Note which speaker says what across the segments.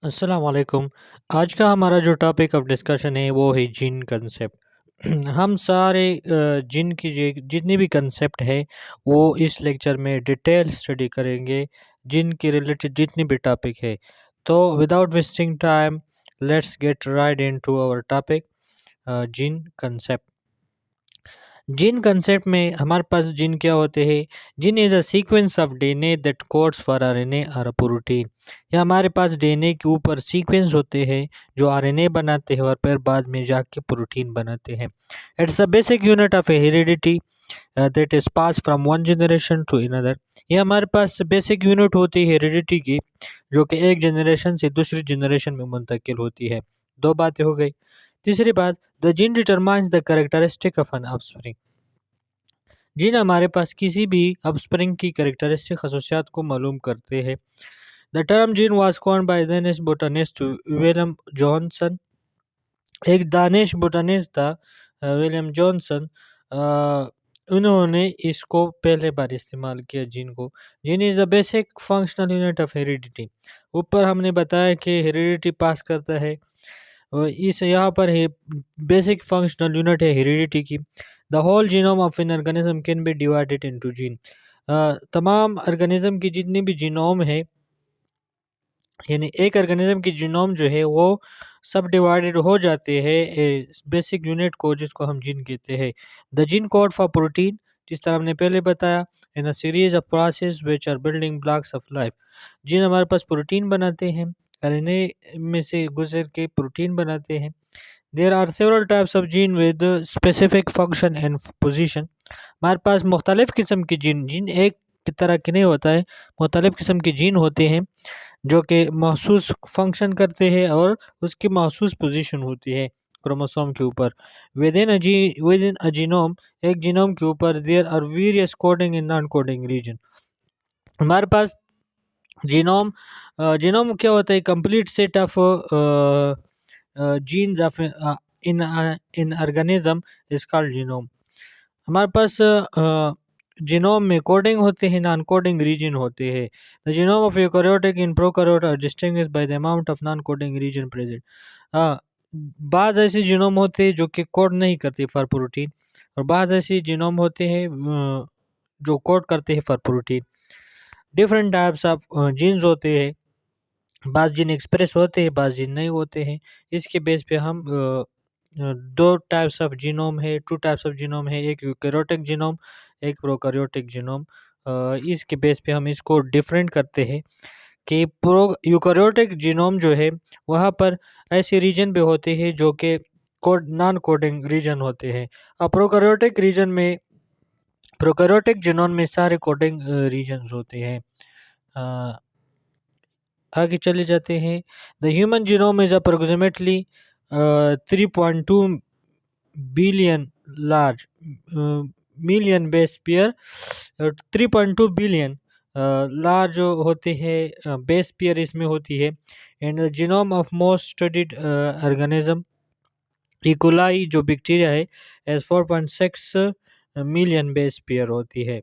Speaker 1: अस्सलाम वालेकुम। आज का हमारा जो टॉपिक ऑफ डिस्कशन है वो है जीन कंसेप्ट। हम सारे जीन की जितनी भी कंसेप्ट है वो इस लेक्चर में डिटेल स्टडी करेंगे। जीन के रिलेटेड जितनी भी टॉपिक है, तो without wasting time let's get right into our topic, gene concept. Gene concept में हमारे पास जीन क्या होते हैं? Gene is a sequence of DNA that codes for RNA और अ प्रोटीन। या हमारे पास डीएनए के ऊपर सीक्वेंस होते हैं जो आरएनए बनाते हैं और फिर बाद में जाके प्रोटीन बनाते हैं। It's a basic unit of heredity that is pass from one generation to another. ये हमारे पास बेसिक यूनिट होती है हेरिडिटी की, जो कि एक जनरेशन से दूसरी जनरेशन में मुंतकिल होती है। दो बातें हो गई। तीसरी बात, the gene determines the characteristic of an offspring. Gene हमारे पास किसी भी ऑफस्प्रिंग की कैरेक्टरिस्टिक खसूसियात को मालूम करते हैं। The term gene was coined bye Danish botanist William Johnson. एक दानिश बोटानिस्ट था, विलियम जॉनसन। उन्होंने इसको पहले बार इस्तेमाल किया जीन को। Gene is the basic functional unit of heredity. ऊपर हमने बताया कि हेरिडिटी पास करता है, और इस यहाँ पर है बेसिक फंक्शनल यूनिट है हेरिडिटी की। The whole genome of an organism can be divided into gene. तमाम ऑर्गेनिज्म की जितनी भी जीनोम है, यानी एक ऑर्गेनिज्म की जीनोम जो है वो सब डिवाइडेड हो जाते हैं बेसिक यूनिट को, जिसको हम जीन कहते हैं। The gene code for protein, जिस तरह हमने पहले बताया, in a series of process which are building blocks of life. Gene हमारे पास प्रोटीन बनाते हैं, आरएनए में से गुजर के प्रोटीन बनाते हैं। There are several types of gene with specific function and position. हमारे पास मुख्तलिफ किस्म की जीन जीन एक की तरह के नहीं होता है। मुख्तलिफ किस्म के जीन होते हैं जो कि महसूस फंक्शन करते हैं और उसकी महसूस पोजीशन होती है क्रोमोसोम के ऊपर। विद इन अ जीनोम, एक जीनोम के ऊपर there are various coding in non coding region. हमारे पास जीनोम जीनोम क्या होता है? Complete set of genes of in in organism is called genome. हमारे पास जीनोम में कोडिंग होते हैं, नॉन कोडिंग रीजन होते हैं। The genome of eukaryotic in prokaryote are distinguished by the amount of non coding region present. बाज़ ऐसे genome होते हैं जो कि कोड नहीं करते फॉर प्रोटीन, और बाज़ ऐसे जीनोम होते हैं जो कोड करते हैं for protein. Different types of genes होते हैं, बाज़ जीन एक्सप्रेस होते हैं, बाज़ जीन नहीं होते हैं। इसके बेस पे हम दो टाइप्स ऑफ जीनोम है, टू टाइप्स ऑफ जीनोम है, एक यूकेरियोटिक जीनोम, एक प्रोकैरियोटिक जीनोम। इसके बेस पे हम इसको डिफरेंट करते हैं कि प्रो यूकेरियोटिक जीनोम जो है वहाँ पर ऐसे रीजन पे होते हैं जो कि कोड नॉन कोडिंग रीजन होते हैं, और प्रोकैरियोटिक जीनोम में सारे कोडिंग रीजन्स होते हैं। अ, आगे चले जाते हैं। The human genome is approximately 3.2 billion large million base pair. 3.2 billion large होते हैं बेस पेयर इसमें होती है। And genome of most studied organism E coli जो बैक्टीरिया है एज 4.6 मिलियन बेस पेयर होती है।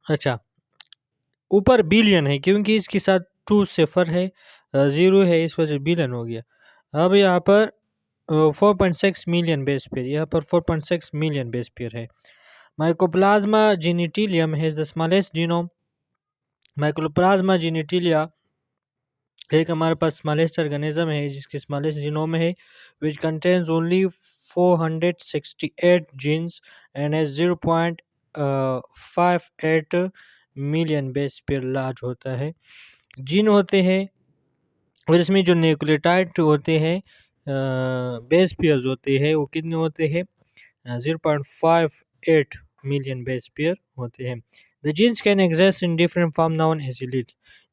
Speaker 1: अच्छा, ऊपर बिलियन है क्योंकि इसके साथ टू सिफर है, ज़ीरो है, इस वजह से बिलियन हो गया। अब यहाँ पर 4.6 मिलियन बेस पेयर, यहाँ पर 4.6 मिलियन बेस पेयर है। Mycoplasma genitalium has the smallest genome. Microplasma genitalia एक हमारे पास स्मॉलेस्ट ऑर्गेनिज्म है जिसकी स्मॉलेस्ट जीनोम है, which contains only 468 genes and has 0.58 million base pair large होता है। जीन होते हैं और इसमें जो न्यूक्लियोटाइड होते हैं, बेस पेयर्स होते हैं, वो कितने होते हैं? 0.58 मिलियन बेस पेयर होते हैं। The genes can exist in different form known as allele.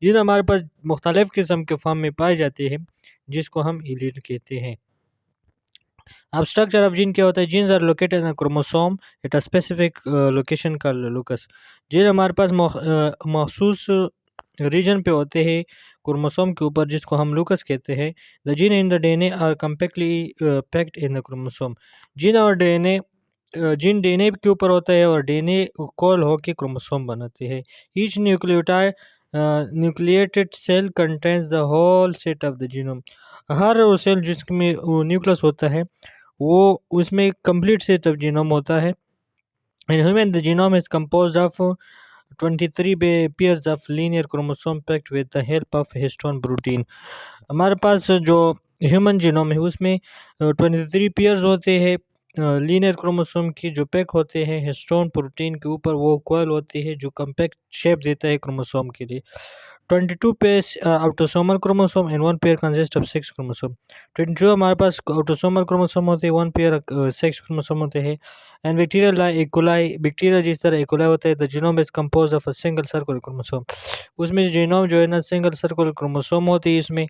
Speaker 1: Gene हमारे पास मुख्तलिफ किस्म के फॉर्म में पाए जाते हैं जिसको हम एलील कहते हैं। अब स्ट्रक्चर ऑफ जीन क्या होता है? Genes are located in chromosome at a specific location का लोकस। जीन हमारे पास मखसूस रीजन पे होते हैं क्रोमोसोम के ऊपर, जिसको हम लूकस कहते हैं। The gene in the DNA are compactly packed in the chromosome. Gene और डीएनए जीन डीएनए के ऊपर होता है और डीएनए कॉल होकर क्रोमोसोम बनाते हैं। Each nucleotide nucleated cell contains the whole set of the genome. हर वो सेल जिसमें न्यूक्लियस होता है वो उसमें कंप्लीट सेट ऑफ जीनोम होता है। In human, the genome is composed of 23 pairs of linear chromosome packed with the help of histone protein। हमारे पास जो ह्यूमन जीनोम है उसमें 23 पेयर्स होते हैं लीनियर क्रोमोसोम की, जो पैक होते हैं हिस्टोन प्रोटीन के ऊपर। वो कॉइल होती है जो कम्पैक्ट शेप देता है क्रोमोसोम के लिए। 22 pairs autosomal chromosome and 1 pair consist of 6 chromosome. 22 हमारे पास ऑटोसोमल क्रोमोसोम होते हैं, 1 पेयर 6 क्रोमोसोम होते हैं। एंड बैक्टीरिया इकोलाई, बैक्टीरिया जिस तरह इकोलाई होता है, the genome is compose of a single circular chromosome. उसमें जीनोम जो है ना सिंगल सर्कुलर क्रोमोसोम होती है। इसमें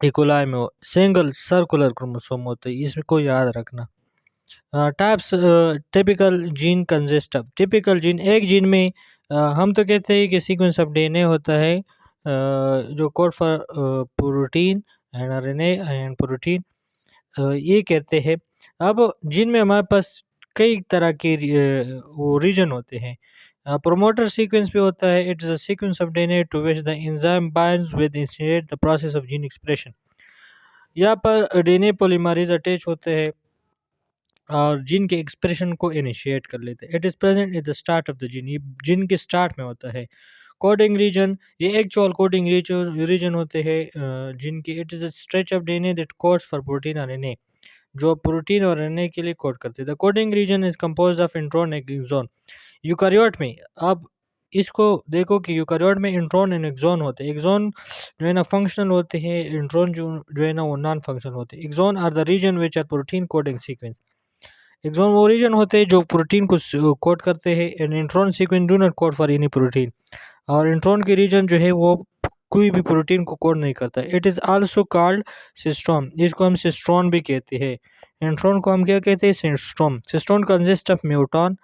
Speaker 1: इकोलाई में सिंगल सर्कुलर क्रोमोसोम होते हैं, इसको याद रखना। Types typical gene consist of. Typical gene, एक जीन में हम तो कहते हैं कि सीक्वेंस ऑफ डीएनए होता है जो code for protein and RNA and protein, ये कहते हैं। अब जीन में हमारे पास कई तरह के वो रीजन होते हैं। प्रोमोटर सीक्वेंस भी होता है। It is a sequence of DNA to which the enzyme binds with initiate the process of gene expression. यहाँ पर डीएनए पॉलीमरेज अटैच होते हैं और जीन के एक्सप्रेशन को इनिशिएट कर लेते हैं। It is present at the start of the gene, ये जीन के स्टार्ट में होता है। कोडिंग रीजन, ये एक्चुअल कोडिंग रीजन होते हैं जीन के। It is a stretch of DNA that codes for protein और एनए, जो प्रोटीन और एनए के लिए कोड करते हैं। The coding region is composed of intron and exon. Eukaryote में, अब इसको देखो कि यूकारियोट में इंट्रॉन एंड एक्सॉन होते हैं। एक्सॉन जो है ना फंक्शनल होते हैं, इंट्रॉन जो है ना वो नॉन फंक्शनल होते हैं। Exon are the region which are protein coding sequence. Exon वो रीजन होते हैं जो प्रोटीन को कोड करते हैं। And intron sequence do not code for any protein. और इंट्रॉन के रीजन जो है वो कोई भी प्रोटीन को कोड नहीं करता। It is also called Systrom, इसको हम सिस्ट्रॉन भी कहते हैं। इंट्रॉन को हम क्या कहते हैं? Cistron. Cistron consist of muton.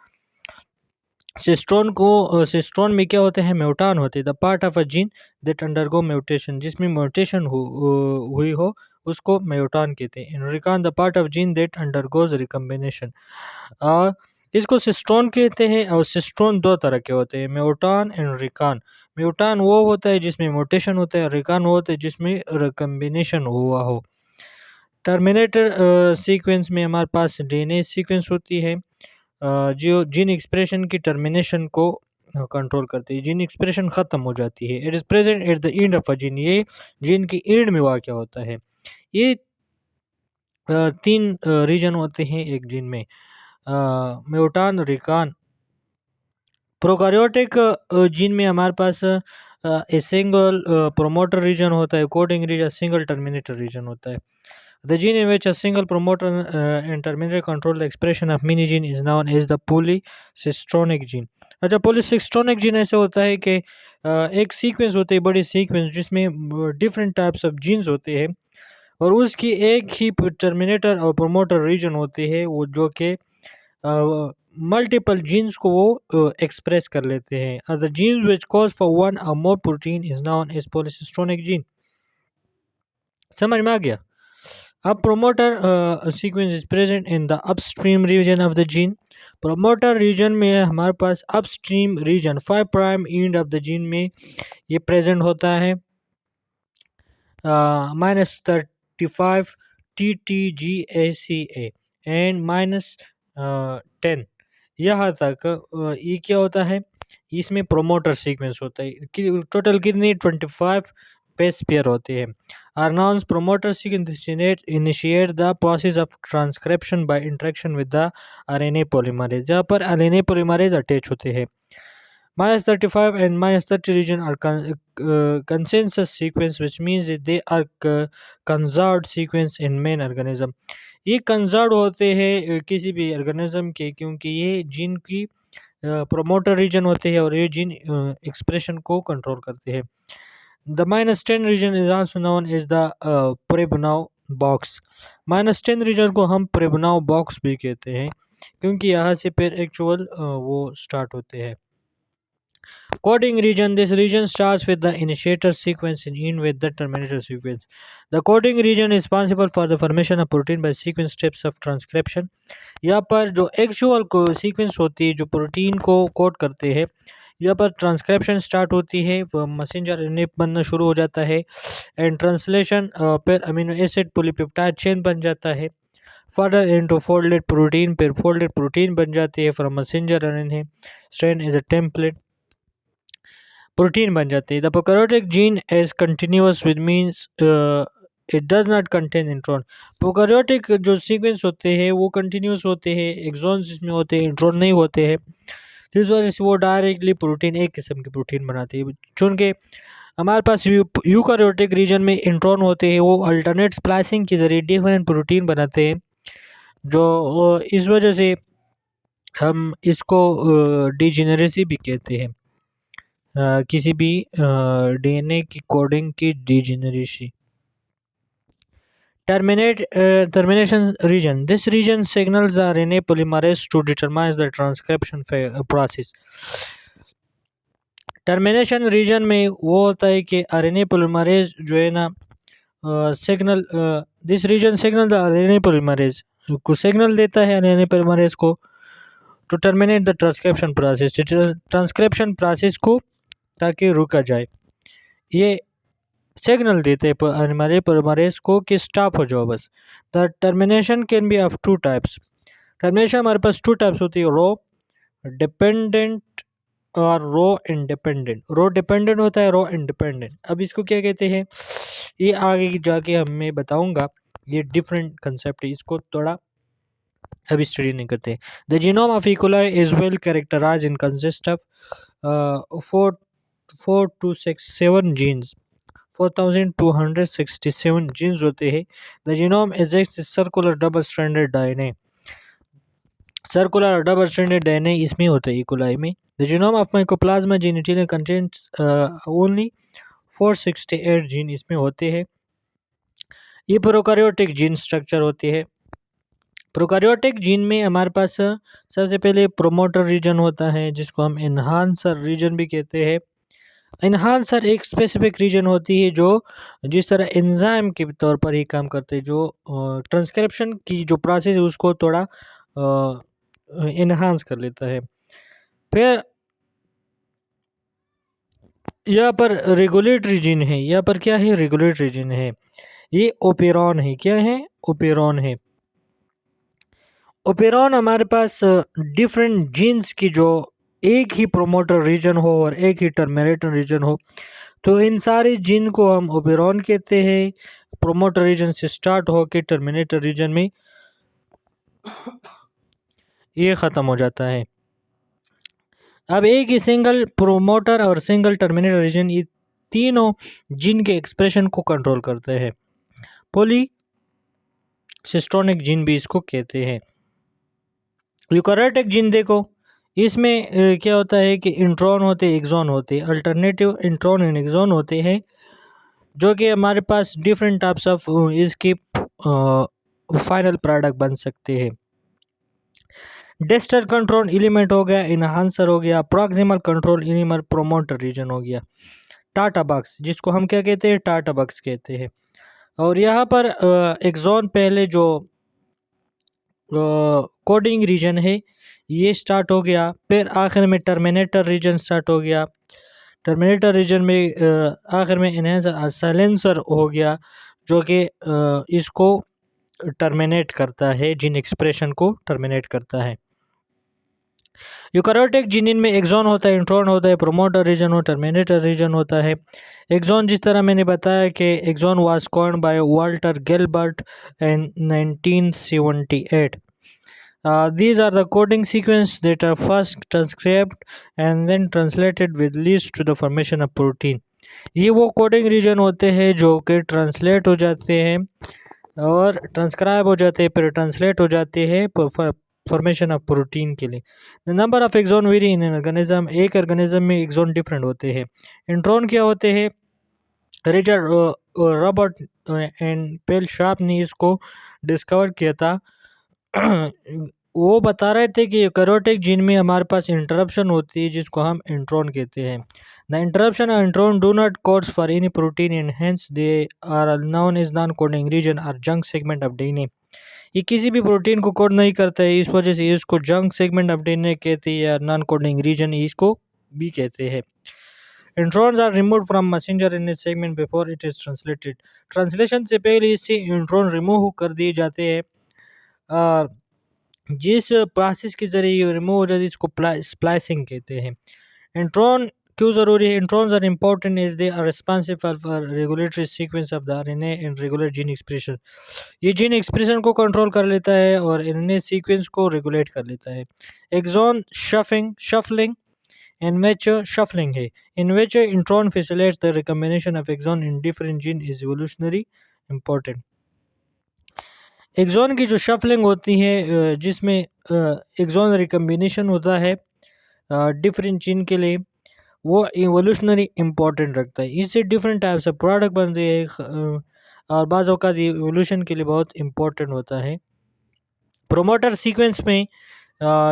Speaker 1: Cistron में क्या होते हैं? म्यूटान होते हैं। The part of a gene that undergo mutation, जिसमें म्यूटेशन हुई हो उसको म्यूटान कहते हैं। In recon the part of gene that undergoes recombination, इसको सिस्ट्रोन कहते हैं। और सिस्ट्रोन दो तरह के होते हैं, म्यूटान एंड रिकॉन। म्यूटान वो होता है जिसमें म्यूटेशन होता है, रिकॉन वो होता है जिसमें रिकम्बिनेशन हुआ हो। टर्मिनेटर सीक्वेंस में हमारे पास डीएनए सीक्वेंस होती है जो जीन एक्सप्रेशन की टर्मिनेशन को कंट्रोल करती है। जीन एक्सप्रेशन ख़त्म हो जाती है। It is present at the end of a gene, ये जीन की एंड में वाक़ होता है। ये तीन रीजन होते हैं एक जीन में, म्यूटान, रिकॉन। प्रोकार्योटिक जीन में हमारे पास ए सिंगल प्रोमोटर रीजन होता है, coding region, single terminator region होता है। The gene in which a single promoter and terminator control the expression of mini gene is known as the polycistronic gene। अच्छा, polycistronic gene ऐसे होता है कि एक सीक्वेंस होती है, बड़ी सीक्वेंस, जिसमें डिफरेंट टाइप्स ऑफ जीन्स होते हैं और उसकी एक ही टर्मिनेटर और प्रोमोटर रीजन होती है, वो जो कि मल्टीपल जीन्स को वो एक्सप्रेस कर लेते हैं। The genes which cause for one or more protein is known as polycistronic gene. समझ में आ गया? A promoter sequence is present in the upstream region of the gene। promoter region में हमारे पास upstream region 5 prime end of the gene में ये present होता है। -35 TTGACA and -10 यहाँ तक ये क्या होता है? इसमें प्रोमोटर सीक्वेंस होता है। टोटल कितनी? 25 बेस पेयर होते हैं। Arnon's promoter sequence initiate the process of transcription by interaction with the RNA polymerase, जहाँ पर RNA polymerase अटैच होते हैं। -35 and -30 region are consensus sequence, which means that they are conserved sequence in main organism। ये conserve होते हैं किसी भी organism के, क्योंकि ये जीन की प्रोमोटर रीजन होते हैं और ये जीन एक्सप्रेशन को कंट्रोल करते हैं। The -10 region is also known as the Prebunov box। -10 region को हम Prebunov box भी कहते हैं क्योंकि यहाँ से फिर एक्चुअल वो स्टार्ट होते हैं। Coding region, this region starts with the initiator sequence and ends with the terminator sequence। The coding region is responsible for the formation of protein by sequence steps of transcription। यहाँ पर जो actual को sequence होती है जो protein को code करते हैं, यहाँ पर ट्रांसक्रिप्शन स्टार्ट होती है, वो मैसेंजर आरएनए बनना शुरू हो जाता है एंड ट्रांसलेशन पर अमीनो एसिड पॉलीपेप्टाइड चेन बन जाता है, फर्दर इनटू फोल्डेड प्रोटीन, फिर फोल्डेड प्रोटीन बन जाती है from messenger RNA strand as a template, protein बन जाती है। The prokaryotic gene as continuous with means it does not contain intron. Prokaryotic जो सीक्वेंस होते हैं वो कंटिन्यूस होते हैं, एक्सॉन्स इसमें होते हैं, इंट्रॉन नहीं होते हैं। इस वजह से वो डायरेक्टली प्रोटीन एक किस्म की प्रोटीन बनाती है। चूँकि हमारे पास यूकैरियोटिक रीजन में इंट्रॉन होते हैं, वो अल्टरनेट स्प्लाइसिंग के ज़रिए डिफरेंट प्रोटीन बनाते हैं, जो इस वजह से हम इसको डिजेनरेसी भी कहते हैं, किसी भी डीएनए की कोडिंग की degeneracy. Termination region. This region signals the RNA polymerase to determine the transcription process. Termination region में वो होता है कि आरएनए पोलीमरेज जो है ना signal, this region signal the RNA polymerase को सिग्नल देता है आरएनए पोलीमरेज को to terminate the transcription process, transcription process को ताकि रुका जाए। ये सिग्नल देते हैं हमारे पोलीमरेज को कि स्टॉप हो जाओ बस। The termination can be of two types. Termination हमारे पास टू टाइप्स होती है, रो डिपेंडेंट और रो इंडिपेंडेंट। रो डिपेंडेंट होता है, रो इंडिपेंडेंट। अब इसको क्या कहते हैं ये आगे जाके मैं बताऊंगा, ये डिफरेंट कंसेप्ट है, इसको थोड़ा अभी स्टडी नहीं करते। The genome of E coli is well characterize in consist of 4 to 7 genes, 4267 genes होते हैं। The genome is a circular double stranded DNA, circular double stranded DNA इसमें होता है इकोलाई में। The genome of mycoplasma genitalia contains only 468 gene इसमें होते हैं। ये प्रोकैरियोटिक जीन स्ट्रक्चर होती है। प्रोकैरियोटिक जीन में हमारे पास सबसे पहले प्रोमोटर रीजन होता है जिसको हम एनहांसर रीजन भी कहते हैं। एनहांसर एक स्पेसिफिक रीजन होती है जो जिस तरह एंजाइम के तौर पर ही काम करते हैं, जो ट्रांसक्रिप्शन की जो प्रोसेस है उसको थोड़ा एनहांस कर लेता है। फिर यहाँ पर रेगुलेटरी जीन है, यहाँ पर क्या है, रेगुलेटरी जीन है, ये ओपेरॉन है। क्या है, ओपेरॉन है। ओपेरॉन हमारे पास डिफरेंट जीन्स की जो एक ही प्रोमोटर रीजन हो और एक ही टर्मिनेटर रीजन हो, तो इन सारे जीन को हम ओपेरॉन कहते हैं। प्रोमोटर रीजन से स्टार्ट होकर टर्मिनेटर रीजन में ये ख़त्म हो जाता है। अब एक ही सिंगल प्रोमोटर और सिंगल टर्मिनेटर रीजन ये तीनों जीन के एक्सप्रेशन को कंट्रोल करते हैं। पॉलीसिस्टोनिक जीन भी इसको कहते हैं। यूकैरियोटिक जीन देखो, इसमें क्या होता है कि इंट्रॉन होते हैं, एक्सॉन होते हैं, अल्टरनेटिव इंट्रॉन एंड एक्सॉन होते हैं, जो कि हमारे पास डिफरेंट टाइप्स ऑफ इसके फाइनल प्रोडक्ट बन सकते हैं। डिस्टल कंट्रोल एलिमेंट हो गया, इनहांसर हो गया, proximal control element promoter region हो गया, टाटा बॉक्स जिसको हम क्या कहते हैं, टाटा बॉक्स कहते हैं। और यहाँ पर एक्सॉन पहले जो कोडिंग रीजन है ये स्टार्ट हो गया, फिर आखिर में टर्मिनेटर रीजन स्टार्ट हो गया। टर्मिनेटर रीजन में आखिर में इनहेंसर साइलेंसर हो गया, जो कि इसको टर्मिनेट करता है, जीन एक्सप्रेशन को टर्मिनेट करता है। यूकैरियोटिक जीन में एक्सॉन होता है, इंट्रॉन होता है, प्रोमोटर रीजन हो, टर्मिनेटर रीजन होता है। एक्सॉन जिस तरह मैंने बताया कि exon was coined by Walter Gilbert in 1978। These are the coding sequence that are first transcribed and then translated with leads to the formation of protein। ये वो कोडिंग रीजन होते हैं जो कि ट्रांसलेट हो जाते हैं और ट्रांसक्राइब हो जाते हैं, फिर ट्रांसलेट हो जाते हैं फॉर्मेशन ऑफ प्रोटीन के लिए। The number of exon very in an organism, एक ऑर्गेनिज्म में एक्सॉन डिफरेंट होते हैं। इंट्रॉन क्या होते हैं, Richard Robert and Phil Sharp ने इसको डिस्कवर किया था। वो बता रहे थे कि यूकैरियोटिक जीन में हमारे पास इंटरप्शन होती है जिसको हम इंट्रॉन कहते हैं। द इंटरप्शन और intron do not codes for any protein and hence they are known as non coding region और जंक सेगमेंट ऑफ डीएनए। ये किसी भी प्रोटीन को कोड नहीं करता है, इस वजह से इसको जंक सेगमेंट ऑफ डीएनए कहते हैं या नॉन कोडिंग रीजन इसको भी कहते हैं। Introns are removed from messenger in segment before it is translated. Translation से पहले इससे इंट्रॉन रिमूव कर दिए जाते हैं। अ, जिस प्रोसेस के ज़रिए ये रिमूव हो जाती है इसको स्प्लाइसिंग कहते हैं। इंट्रॉन क्यों ज़रूरी है? Introns are important is they are responsible for regulatory sequence of the RNA and regular gene expression. ये जीन एक्सप्रेशन को कंट्रोल कर लेता है और आरएनए सीक्वेंस को रेगुलेट कर लेता है। Exon shuffling in which shuffling है, in which intron facilitates the recombination of exon in different gene is evolutionary important। Exon की जो शफलिंग होती है जिसमें एक्सॉन रिकम्बिनेशन होता है डिफरेंट जीन के लिए, वो इवोल्यूशनरी इम्पोर्टेंट रखता है। इससे डिफरेंट टाइप्स ऑफ प्रोडक्ट बनते हैं और बाज़ औक़ात इवोल्यूशन के लिए बहुत इम्पोर्टेंट होता है। प्रोमोटर सीक्वेंस में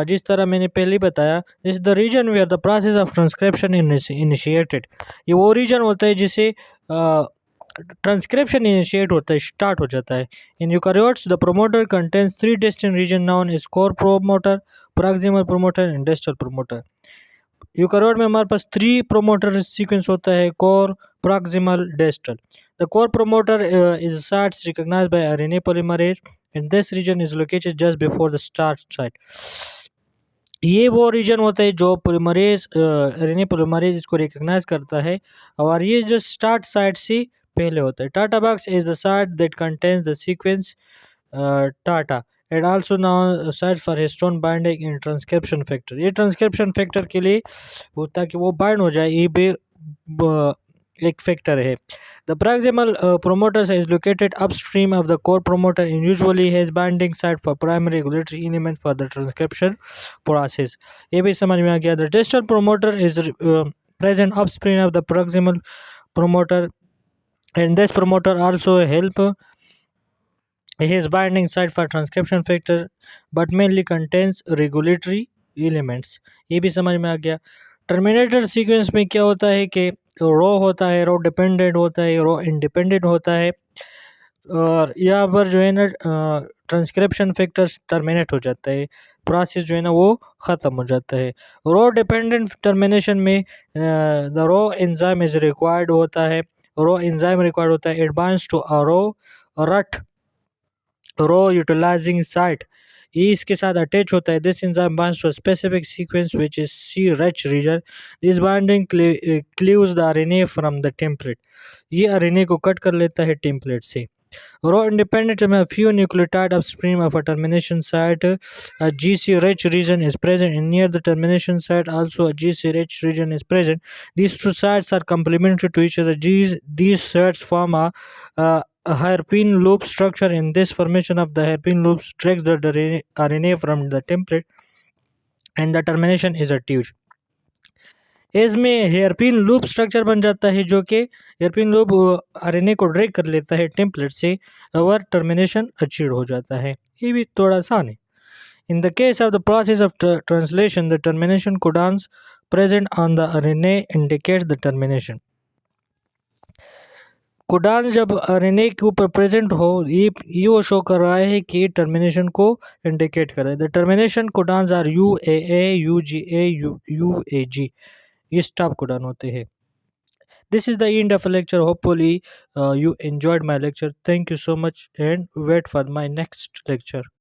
Speaker 1: जिस तरह मैंने पहले बताया, this the region where the process of transcription initiated. ये वो रीजन होता है जिसे ट्रांसक्रिप्शन इनिशिएट होता है, स्टार्ट हो जाता है। In eukaryotes the promoter contains 3 distinct region known as core promoter, proximal promoter and distal promoter. Eukaryote में हमारे पास 3 प्रोमोटर सीक्वेंस होता है, core, proximal, distal. The core promoter is sites recognized by RNA polymerase and this region is located just before the start site। ये वो reason होता है जो पोलीमरेज आरएनए पोलीमरेज इसको रिकॉग्नाइज करता है और ये जो स्टार्ट साइट से पहले होता है। TATA box is the site that contains the sequence Tata and also now site for histone binding in transcription factor. ये ट्रांसक्रिप्शन फैक्टर के लिए ताकि वो बाइंड हो जाए, ये भी एक फैक्टर है। The proximal promoter is located upstream of the core promoter and usually has binding site for primary regulatory element for the transcription process। ये भी समझ में आ गया। The distal promoter is present upstream of the proximal promoter and this promoter also help his binding site for transcription factor but mainly contains regulatory elements। ये भी समझ में आ गया। टर्मिनेटर सीक्वेंस में क्या होता है कि रो होता है, रो डिपेंडेंट होता है, रो इंडिपेंडेंट होता है और यहाँ पर जो है ना ट्रांसक्रिप्शन फैक्टर टर्मिनेट हो जाता है, प्रोसेस जो है ना वो ख़त्म हो जाता है। रो डिपेंडेंट टर्मिनेशन में the rho enzyme is required होता है, रो एंजाइम रिक्वायर्ड होता है। It binds to a rho rut rho utilising site, ये इसके साथ अटैच होता है। This enzyme binds to a specific sequence which is C rich region. This binding cleaves the RNA from the template, ये RNA को cut कर लेता है टेम्पलेट से। Raw independent में few nucleotide upstream of a termination site, a GC-rich region is present, and near the termination site also a GC-rich region is present. These two sites are complementary to each other. These sites form a hairpin loop structure. In this formation of the hairpin loops tracks the RNA from the template, and the termination is achieved। इसमें hairpin loop structure बन जाता है जो कि hairpin loop RNA को drag कर लेता है टेम्पलेट से और टर्मिनेशन अचीव हो जाता है। ये भी थोड़ा आसान है। In the case of the process of translation the termination codons present on the RNA indicates the termination. Codon जब आरएनए के ऊपर प्रेजेंट हो, ये वो शो कर रहा है कि टर्मिनेशन को इंडिकेट कर रहा है। The termination codons are UAA, UGA, UAG, ये स्टॉप कोडान होते हैं। This is the end of a lecture. Hopefully you enjoyed my lecture. Thank you so much and wait for my next lecture.